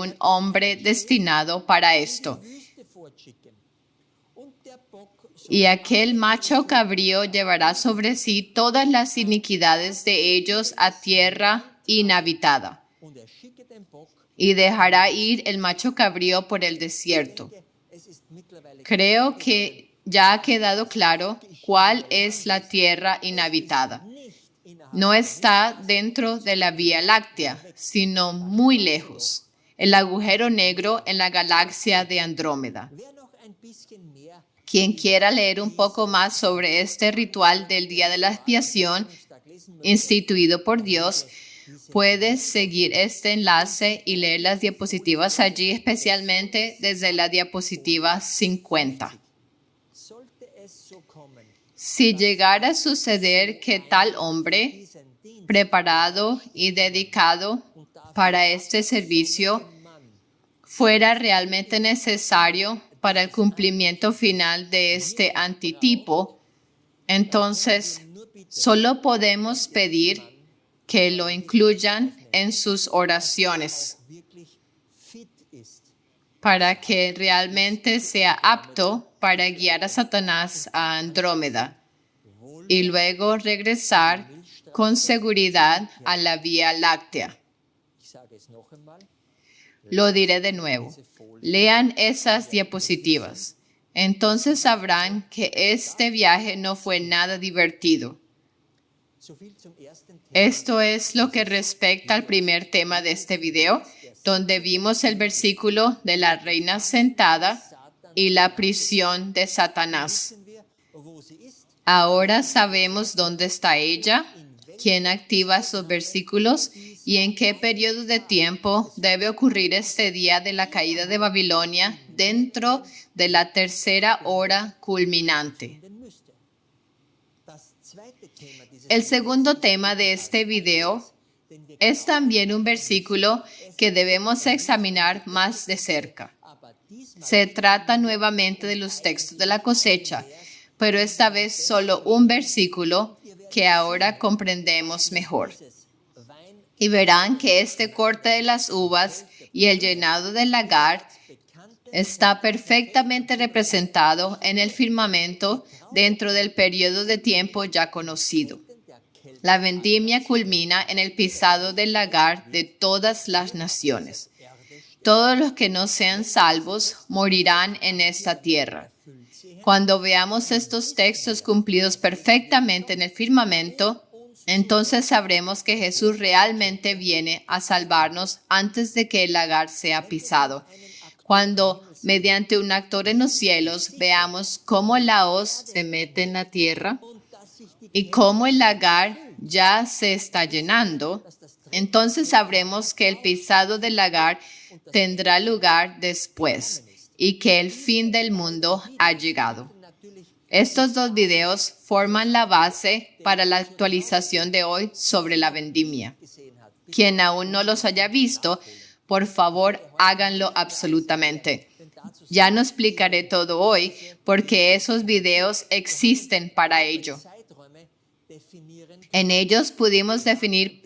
un hombre destinado para esto. Y aquel macho cabrío llevará sobre sí todas las iniquidades de ellos a tierra inhabitada. Y dejará ir el macho cabrío por el desierto. Creo que ya ha quedado claro cuál es la tierra inhabitada. No está dentro de la Vía Láctea, sino muy lejos. El agujero negro en la galaxia de Andrómeda. Quien quiera leer un poco más sobre este ritual del Día de la Expiación instituido por Dios, puede seguir este enlace y leer las diapositivas allí, especialmente desde la diapositiva 50. Si llegara a suceder que tal hombre, preparado y dedicado para este servicio, fuera realmente necesario para el cumplimiento final de este antitipo, entonces solo podemos pedir que lo incluyan en sus oraciones para que realmente sea apto para guiar a Satanás a Andrómeda y luego regresar con seguridad a la Vía Láctea. Lo diré de nuevo. Lean esas diapositivas. Entonces sabrán que este viaje no fue nada divertido. Esto es lo que respecta al primer tema de este video, donde vimos el versículo de la reina sentada y la prisión de Satanás. Ahora sabemos dónde está ella, quién activa esos versículos y en qué periodo de tiempo debe ocurrir este día de la caída de Babilonia dentro de la tercera hora culminante. El segundo tema de este video es también un versículo que debemos examinar más de cerca. Se trata nuevamente de los textos de la cosecha, pero esta vez solo un versículo que ahora comprendemos mejor. Y verán que este corte de las uvas y el llenado del lagar está perfectamente representado en el firmamento dentro del periodo de tiempo ya conocido. La vendimia culmina en el pisado del lagar de todas las naciones. Todos los que no sean salvos morirán en esta tierra. Cuando veamos estos textos cumplidos perfectamente en el firmamento, entonces sabremos que Jesús realmente viene a salvarnos antes de que el lagar sea pisado. Cuando, mediante un actor en los cielos, veamos cómo la hoz se mete en la tierra y cómo el lagar ya se está llenando, entonces sabremos que el pisado del lagar tendrá lugar después y que el fin del mundo ha llegado. Estos dos videos forman la base para la actualización de hoy sobre la vendimia. Quien aún no los haya visto, por favor, háganlo absolutamente. Ya no explicaré todo hoy porque esos videos existen para ello. En ellos pudimos definir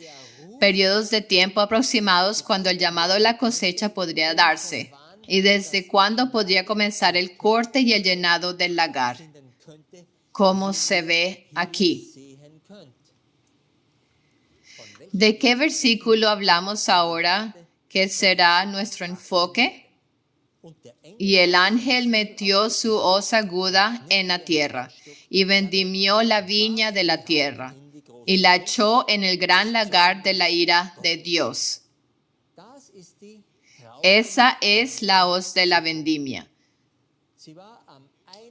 periodos de tiempo aproximados cuando el llamado a la cosecha podría darse y desde cuándo podría comenzar el corte y el llenado del lagar, como se ve aquí. ¿De qué versículo hablamos ahora que será nuestro enfoque? Y el ángel metió su hoz aguda en la tierra y vendimió la viña de la tierra y la echó en el gran lagar de la ira de Dios. Esa es la hoz de la vendimia.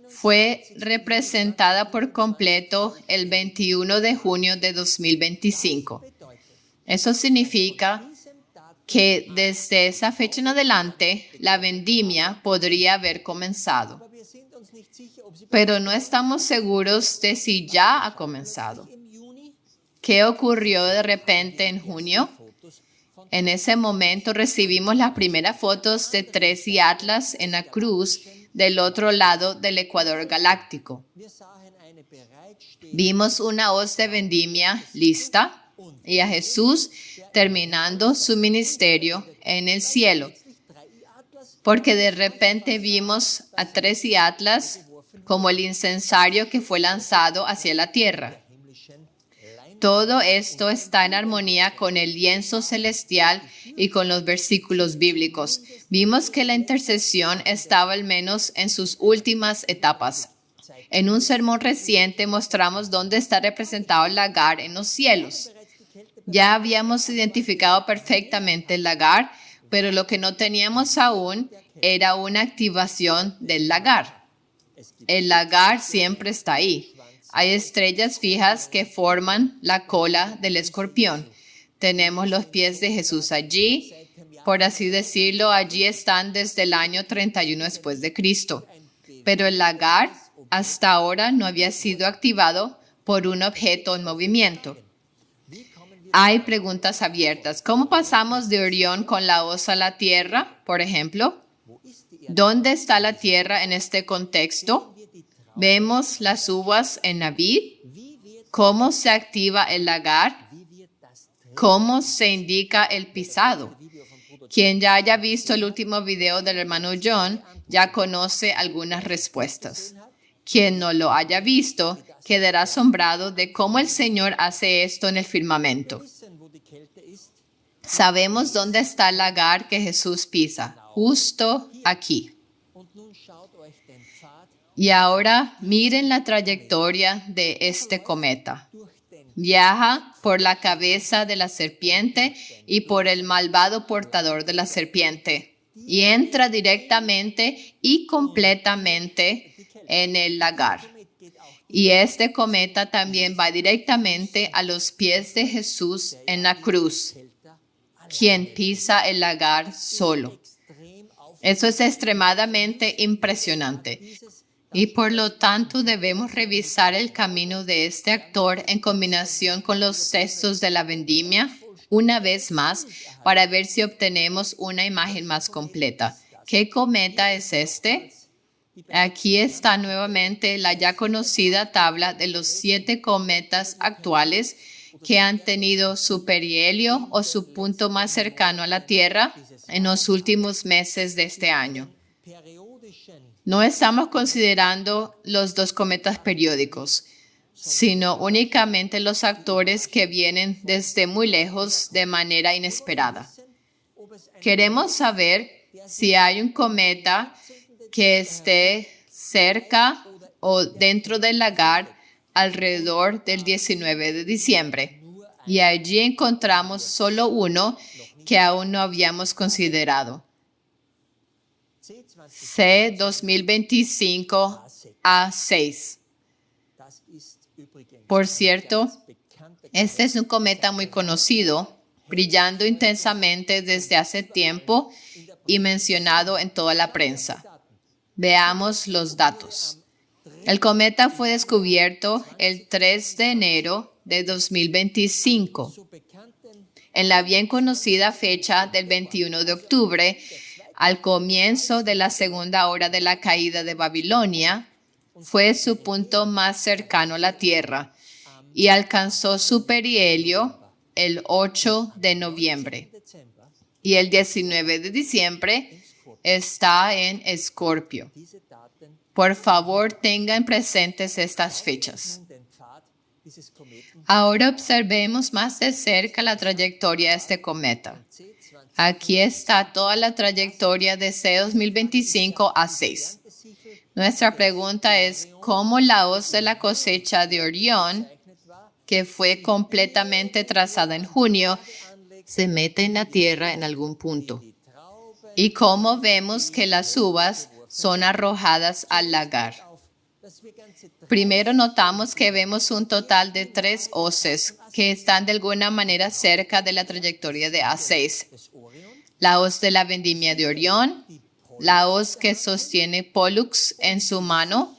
Fue representada por completo el 21 de junio de 2025. Eso significa que desde esa fecha en adelante la vendimia podría haber comenzado. Pero no estamos seguros de si ya ha comenzado. ¿Qué ocurrió de repente en junio? En ese momento recibimos las primeras fotos de Tracy Atlas en la cruz del otro lado del ecuador galáctico. Vimos una hoz de vendimia lista y a Jesús terminando su ministerio en el cielo. porque de repente vimos a Tres y Atlas como el incensario que fue lanzado hacia la tierra. Todo esto está en armonía con el lienzo celestial y con los versículos bíblicos. Vimos que la intercesión estaba al menos en sus últimas etapas. En un sermón reciente mostramos dónde está representado el lagar en los cielos. Ya habíamos identificado perfectamente el lagar, pero lo que no teníamos aún era una activación del lagar. El lagar siempre está ahí. Hay estrellas fijas que forman la cola del escorpión. Tenemos los pies de Jesús allí. Por así decirlo, allí están desde el año 31 después de Cristo. Pero el lagar hasta ahora no había sido activado por un objeto en movimiento. Hay preguntas abiertas. ¿Cómo pasamos de Orión con la hoz a la Tierra, por ejemplo? ¿Dónde está la Tierra en este contexto? Vemos las uvas en la vid. ¿Cómo se activa el lagar? ¿Cómo se indica el pisado? Quien ya haya visto el último video del hermano John ya conoce algunas respuestas. Quien no lo haya visto quedará asombrado de cómo el Señor hace esto en el firmamento. Sabemos dónde está el lagar que Jesús pisa, justo aquí. Y ahora miren la trayectoria de este cometa. Viaja por la cabeza de la serpiente y por el malvado portador de la serpiente. Y entra directamente y completamente en el lagar. Y este cometa también va directamente a los pies de Jesús en la cruz, quien pisa el lagar solo. Eso es extremadamente impresionante. Y por lo tanto debemos revisar el camino de este actor en combinación con los textos de la vendimia una vez más para ver si obtenemos una imagen más completa. ¿Qué cometa es este? Aquí está nuevamente la ya conocida tabla de los 7 cometas actuales que han tenido su perihelio o su punto más cercano a la Tierra en los últimos meses de este año. No estamos considerando los 2 cometas periódicos, sino únicamente los actores que vienen desde muy lejos de manera inesperada. Queremos saber si hay un cometa que esté cerca o dentro del lagar alrededor del 19 de diciembre. Y allí encontramos solo uno que aún no habíamos considerado. C 2025 A6. Por cierto, este es un cometa muy conocido, brillando intensamente desde hace tiempo y mencionado en toda la prensa. Veamos los datos. El cometa fue descubierto el 3 de enero de 2025, en la bien conocida fecha del 21 de octubre, al comienzo de la segunda hora de la caída de Babilonia. Fue su punto más cercano a la Tierra y alcanzó su perihelio el 8 de noviembre. Y el 19 de diciembre está en Escorpio. Por favor, tengan presentes estas fechas. Ahora observemos más de cerca la trayectoria de este cometa. Aquí está toda la trayectoria de C 2025 a 6. Nuestra pregunta es, ¿cómo la hoz de la cosecha de Orión, que fue completamente trazada en junio, se mete en la Tierra en algún punto? ¿Y cómo vemos que las uvas son arrojadas al lagar? Primero notamos que vemos un total de 3 hoces que están de alguna manera cerca de la trayectoria de A6. La hoz de la vendimia de Orión, la hoz que sostiene Pollux en su mano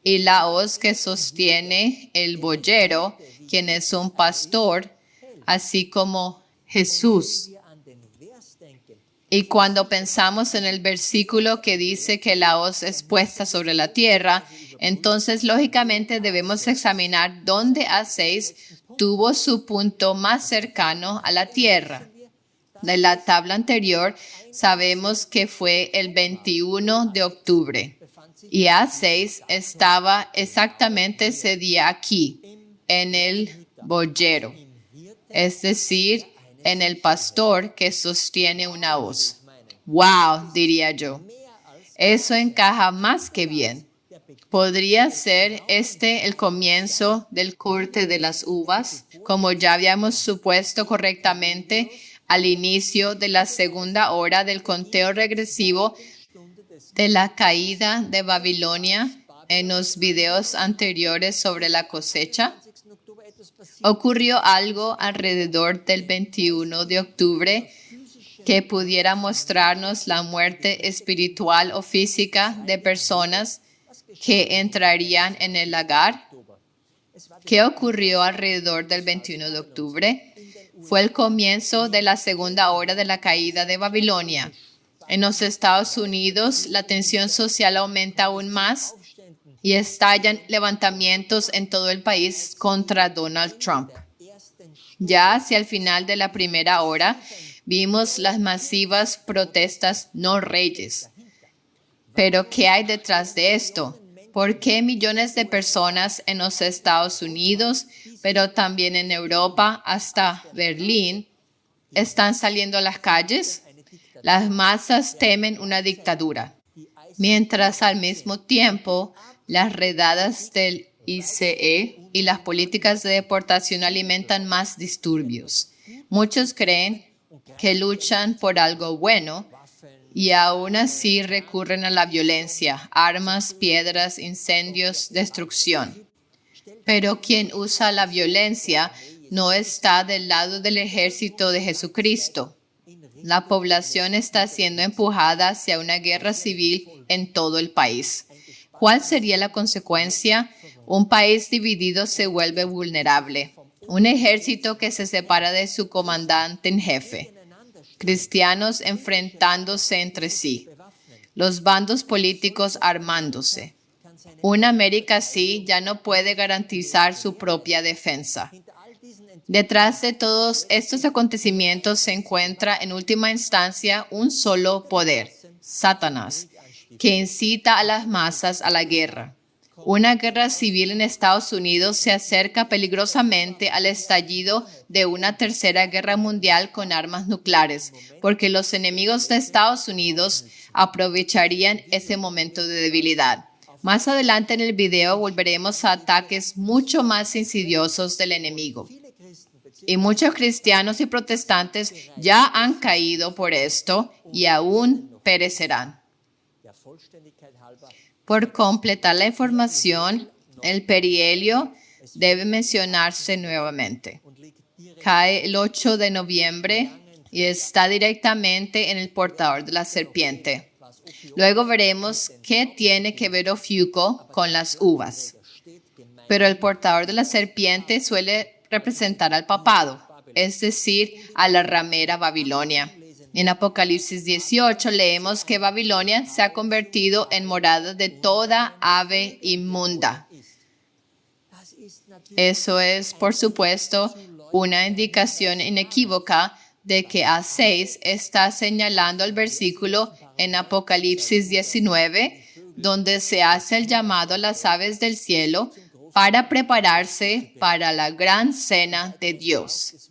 y la hoz que sostiene el boyero, quien es un pastor, así como Jesús. Y cuando pensamos en el versículo que dice que la hoz es puesta sobre la tierra, entonces lógicamente debemos examinar dónde A6 tuvo su punto más cercano a la tierra. de la tabla anterior, sabemos que fue el 21 de octubre. Y A6 estaba exactamente ese día aquí, en el boyero, es decir, en el pastor que sostiene una hoz. ¡Wow!, diría yo. Eso encaja más que bien. ¿Podría ser este el comienzo del corte de las uvas, como ya habíamos supuesto correctamente al inicio de la segunda hora del conteo regresivo de la caída de Babilonia en los videos anteriores sobre la cosecha? Ocurrió algo alrededor del 21 de octubre que pudiera mostrarnos la muerte espiritual o física de personas que entrarían en el lagar. ¿Qué ocurrió alrededor del 21 de octubre? Fue el comienzo de la segunda hora de la caída de Babilonia. En los Estados Unidos, la tensión social aumenta aún más y estallan levantamientos en todo el país contra Donald Trump. Ya hacia el final de la primera hora, vimos las masivas protestas no reyes. Pero, ¿qué hay detrás de esto? ¿Por qué millones de personas en los Estados Unidos, pero también en Europa hasta Berlín, están saliendo a las calles? Las masas temen una dictadura, mientras al mismo tiempo las redadas del ICE y las políticas de deportación alimentan más disturbios. Muchos creen que luchan por algo bueno y aún así recurren a la violencia, armas, piedras, incendios, destrucción. Pero quien usa la violencia no está del lado del ejército de Jesucristo. La población está siendo empujada hacia una guerra civil en todo el país. ¿Cuál sería la consecuencia? Un país dividido se vuelve vulnerable. Un ejército que se separa de su comandante en jefe. Cristianos enfrentándose entre sí. Los bandos políticos armándose. Una América así ya no puede garantizar su propia defensa. Detrás de todos estos acontecimientos se encuentra en última instancia un solo poder, Satanás, que incita a las masas a la guerra. Una guerra civil en Estados Unidos se acerca peligrosamente al estallido de una tercera guerra mundial con armas nucleares, porque los enemigos de Estados Unidos aprovecharían ese momento de debilidad. Más adelante en el video volveremos a ataques mucho más insidiosos del enemigo. Y muchos cristianos y protestantes ya han caído por esto y aún perecerán. Por completar la información, el perihelio debe mencionarse nuevamente. Cae el 8 de noviembre y está directamente en el portador de la serpiente. Luego veremos qué tiene que ver Ofiuco con las uvas. Pero el portador de la serpiente suele representar al papado, es decir, a la ramera Babilonia. En Apocalipsis 18 leemos que Babilonia se ha convertido en morada de toda ave inmunda. Eso es, por supuesto, una indicación inequívoca de que A6 está señalando el versículo en Apocalipsis 19, donde se hace el llamado a las aves del cielo para prepararse para la gran cena de Dios.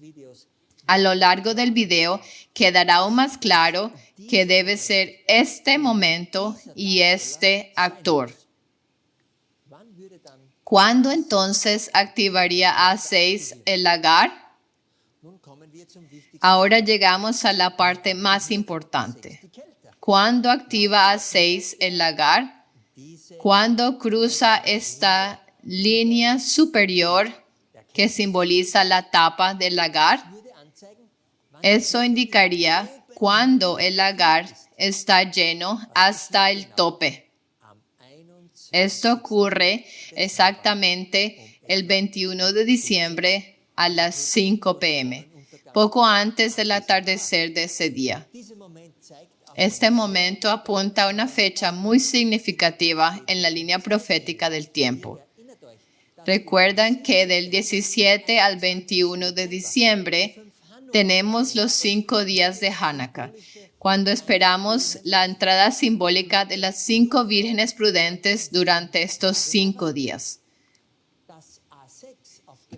A lo largo del video quedará aún más claro que debe ser este momento y este actor. ¿Cuándo entonces activaría A6 el lagar? Ahora llegamos a la parte más importante. ¿Cuándo activa A6 el lagar? Cuando cruza esta línea superior que simboliza la tapa del lagar. Eso indicaría cuando el lagar está lleno hasta el tope. Esto ocurre exactamente el 21 de diciembre a las 5 p.m., poco antes del atardecer de ese día. Este momento apunta a una fecha muy significativa en la línea profética del tiempo. Recuerdan que del 17 al 21 de diciembre tenemos los 5 días de Hanukkah, cuando esperamos la entrada simbólica de las 5 vírgenes prudentes durante estos 5 días.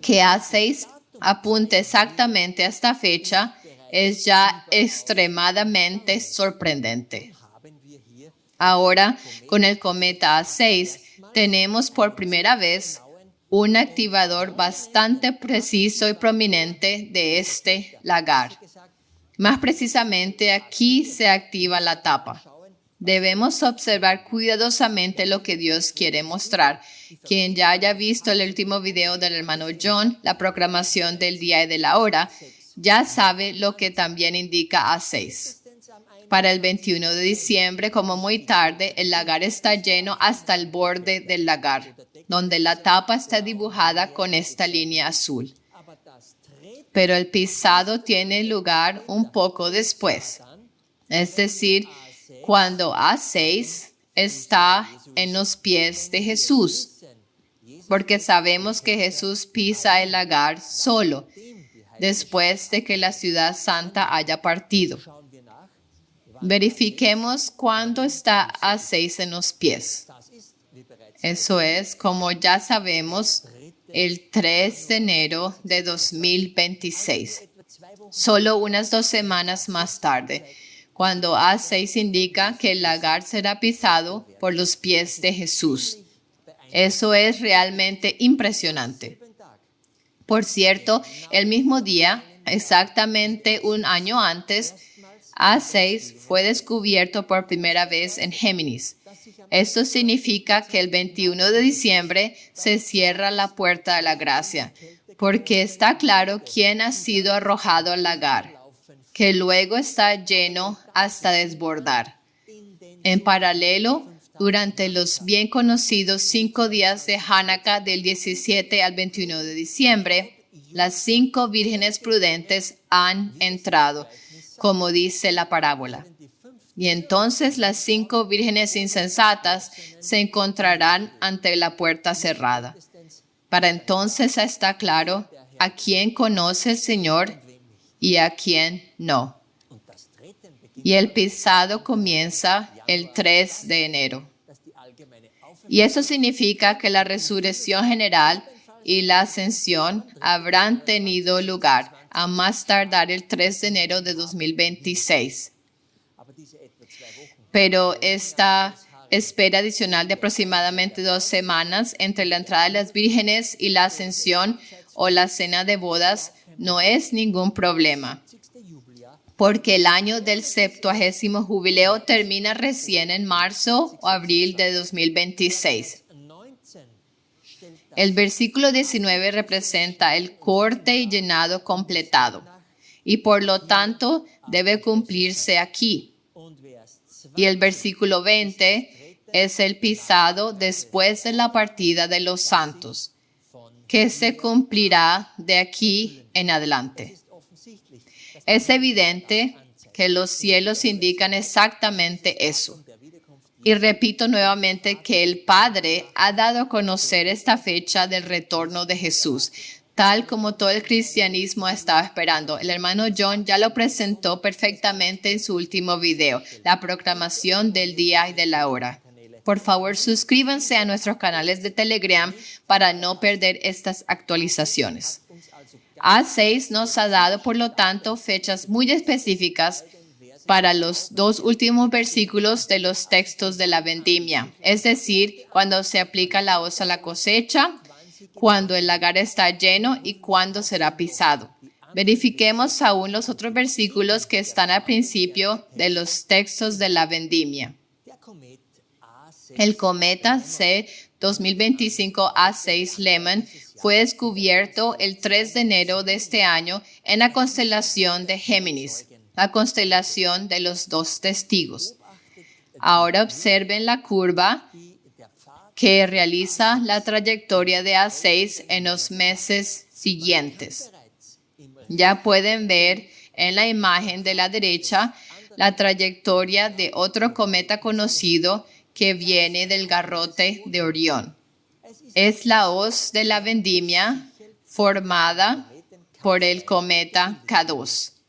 Que A6 apunte exactamente a esta fecha es ya extremadamente sorprendente. Ahora, con el cometa A6, tenemos por primera vez un activador bastante preciso y prominente de este lagar. Más precisamente, aquí se activa la tapa. Debemos observar cuidadosamente lo que Dios quiere mostrar. Quien ya haya visto el último video del hermano John, la proclamación del día y de la hora, ya sabe lo que también indica A6. Para el 21 de diciembre, como muy tarde, el lagar está lleno hasta el borde del lagar, donde la tapa está dibujada con esta línea azul. Pero el pisado tiene lugar un poco después, es decir, cuando A6 está en los pies de Jesús, porque sabemos que Jesús pisa el lagar solo, después de que la ciudad santa haya partido. Verifiquemos cuándo está A6 en los pies. Eso es, como ya sabemos, el 3 de enero de 2026, solo unas 2 semanas más tarde, cuando A6 indica que el lagar será pisado por los pies de Jesús. Eso es realmente impresionante. Por cierto, el mismo día, exactamente un año antes, A6 fue descubierto por primera vez en Géminis. Esto significa que el 21 de diciembre se cierra la puerta de la gracia, porque está claro quién ha sido arrojado al lagar, que luego está lleno hasta desbordar. En paralelo, durante los bien conocidos 5 días de Hanukkah del 17 al 21 de diciembre, las 5 vírgenes prudentes han entrado, como dice la parábola. Y entonces las 5 vírgenes insensatas se encontrarán ante la puerta cerrada. Para entonces está claro a quién conoce el Señor y a quién no. Y el pisado comienza el 3 de enero. Y eso significa que la resurrección general y la ascensión habrán tenido lugar a más tardar el 3 de enero de 2026. Pero esta espera adicional de aproximadamente 2 semanas entre la entrada de las vírgenes y la ascensión o la cena de bodas no es ningún problema, porque el año del 70º jubileo termina recién en marzo o abril de 2026. El versículo 19 representa el corte y llenado completado, y por lo tanto debe cumplirse aquí. Y el versículo 20 es el pisado después de la partida de los santos, que se cumplirá de aquí en adelante. Es evidente que los cielos indican exactamente eso. Y repito nuevamente que el Padre ha dado a conocer esta fecha del retorno de Jesús, tal como todo el cristianismo estaba esperando. El hermano John ya lo presentó perfectamente en su último video, la proclamación del día y de la hora. Por favor, suscríbanse a nuestros canales de Telegram para no perder estas actualizaciones. A6 nos ha dado, por lo tanto, fechas muy específicas para los 2 últimos versículos de los textos de la vendimia, es decir, cuando se aplica la hoz a la cosecha, cuando el lagar está lleno y cuando será pisado. Verifiquemos aún los otros versículos que están al principio de los textos de la vendimia. El cometa C 2025 A6 Lehman fue descubierto el 3 de enero de este año en la constelación de Géminis, la constelación de los 2 testigos. Ahora observen la curva que realiza la trayectoria de A6 en los meses siguientes. Ya pueden ver en la imagen de la derecha la trayectoria de otro cometa conocido que viene del garrote de Orión. Es la hoz de la vendimia formada por el cometa K2.